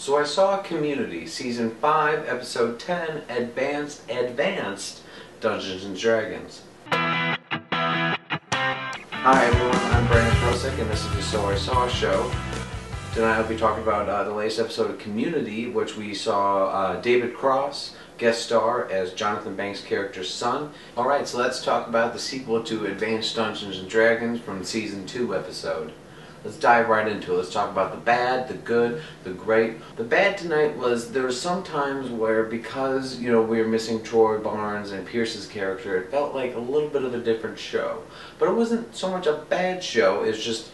So I saw Community, Season 5, Episode 10, Advanced Dungeons & Dragons. Hi everyone, I'm Brandon Kosick and this is the So I Saw Show. Tonight I'll be talking about the latest episode of Community, which we saw David Cross guest star as Jonathan Banks' character's son. Alright, so let's talk about the sequel to Advanced Dungeons & Dragons from the Season 2 episode. Let's dive right into it. Let's talk about the bad, the good, the great. The bad tonight was there were some times where, because we were missing Troy Barnes and Pierce's character, it felt like a little bit of a different show. But it wasn't so much a bad show, it's just,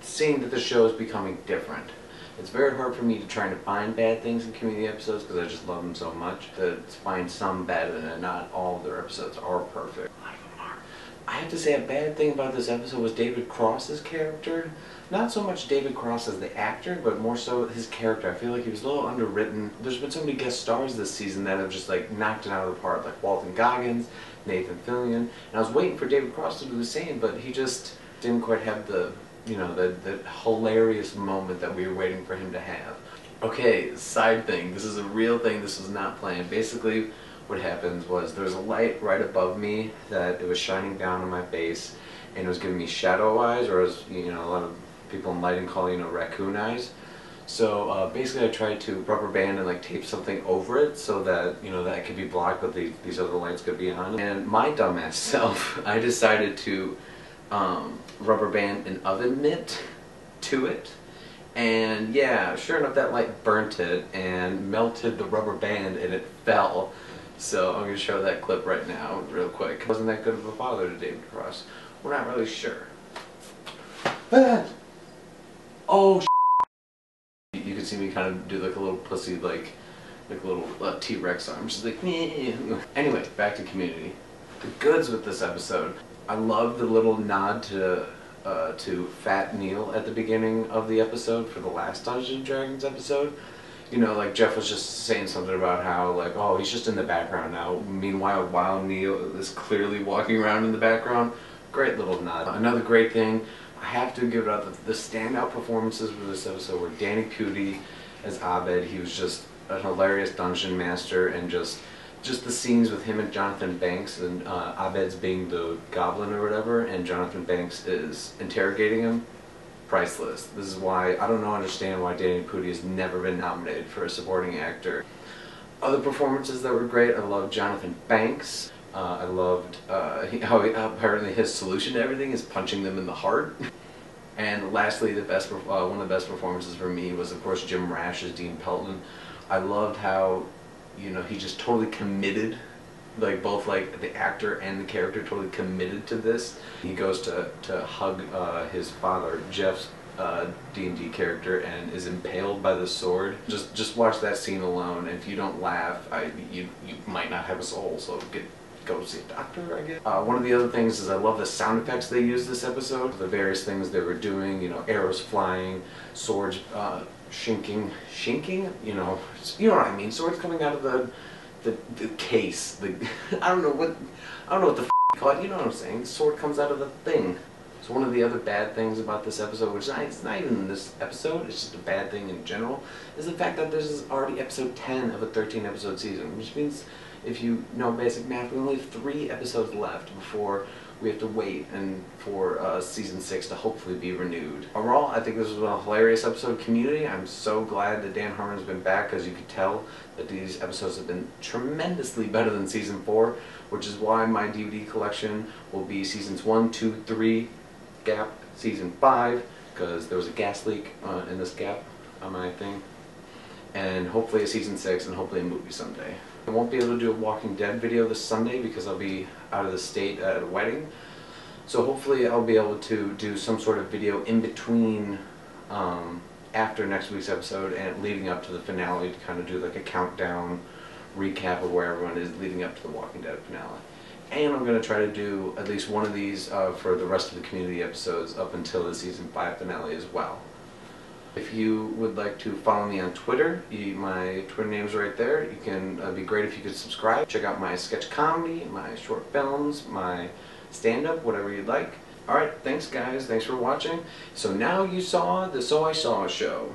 seeing that the show is becoming different. It's very hard for me to try to find bad things in Community episodes because I just love them so much. To find some bad in it, not all of their episodes are perfect. I have to say a bad thing about this episode was David Cross's character. Not so much David Cross as the actor, but more so his character. I feel like he was a little underwritten. There's been so many guest stars this season that have just knocked it out of the park, like Walton Goggins, Nathan Fillion. And I was waiting for David Cross to do the same, but he just didn't quite have the hilarious moment that we were waiting for him to have. Okay, side thing. This is a real thing. This was not planned. Basically, what happens was there was a light right above me that it was shining down on my face, and it was giving me shadow eyes, or as a lot of people in lighting call raccoon eyes. So basically, I tried to rubber band and tape something over it so that that it could be blocked, but these other lights could be on. And my dumbass self, I decided to rubber band an oven mitt to it. And yeah, sure enough, that light burnt it and melted the rubber band, and it fell. So I'm going to show that clip right now real quick. Wasn't that good of a father to David Cross? We're not really sure. Oh, you can see me kind of do a little pussy, like a little T-Rex arm. Just Anyway, back to Community. The goods with this episode. I love the little nod to Fat Neil at the beginning of the episode for the last Dungeons & Dragons episode. Jeff was just saying something about how, oh, he's just in the background now. Meanwhile, while Neil is clearly walking around in the background. Great little nod. Another great thing, I have to give it up, the standout performances for this episode were Danny Pudi as Abed. He was just a hilarious dungeon master, and just the scenes with him and Jonathan Banks, and Abed's being the goblin or whatever, and Jonathan Banks is interrogating him. Priceless. This is why I don't understand why Danny Pudi has never been nominated for a supporting actor. Other performances that were great, I loved Jonathan Banks. I loved how apparently his solution to everything is punching them in the heart. And lastly, one of the best performances for me was, of course, Jim Rash as Dean Pelton. I loved how he just totally committed. Both the actor and the character totally committed to this. He goes to hug his father, Jeff's D&D character, and is impaled by the sword. Just watch that scene alone, and if you don't laugh, you might not have a soul, so go see a doctor, I guess. One of the other things is I love the sound effects they used this episode. The various things they were doing, arrows flying, swords shinking, you know what I mean, swords coming out of the case, I don't know what the f you call it, you know what I'm saying, the sword comes out of the thing. So one of the other bad things about this episode, which it's not even this episode, it's just a bad thing in general, is the fact that this is already episode 10 of a 13 episode season, which means, if you know basic math, we only have 3 episodes left before we have to wait for season 6 to hopefully be renewed. Overall, I think this was a hilarious episode of Community. I'm so glad that Dan Harmon's been back, because you could tell that these episodes have been tremendously better than season 4, which is why my DVD collection will be seasons 1, 2, 3, gap, season 5, because there was a gas leak in this gap on my thing, and hopefully a season 6, and hopefully a movie someday. I won't be able to do a Walking Dead video this Sunday because I'll be out of the state at a wedding. So hopefully I'll be able to do some sort of video in between after next week's episode and leading up to the finale, to kind of do a countdown recap of where everyone is leading up to the Walking Dead finale. And I'm going to try to do at least one of these for the rest of the Community episodes up until the season 5 finale as well. If you would like to follow me on Twitter, my Twitter name's right there. You can, it'd be great if you could subscribe. Check out my sketch comedy, my short films, my stand-up, whatever you'd like. Alright, thanks guys, thanks for watching. So now you saw the So I Saw show.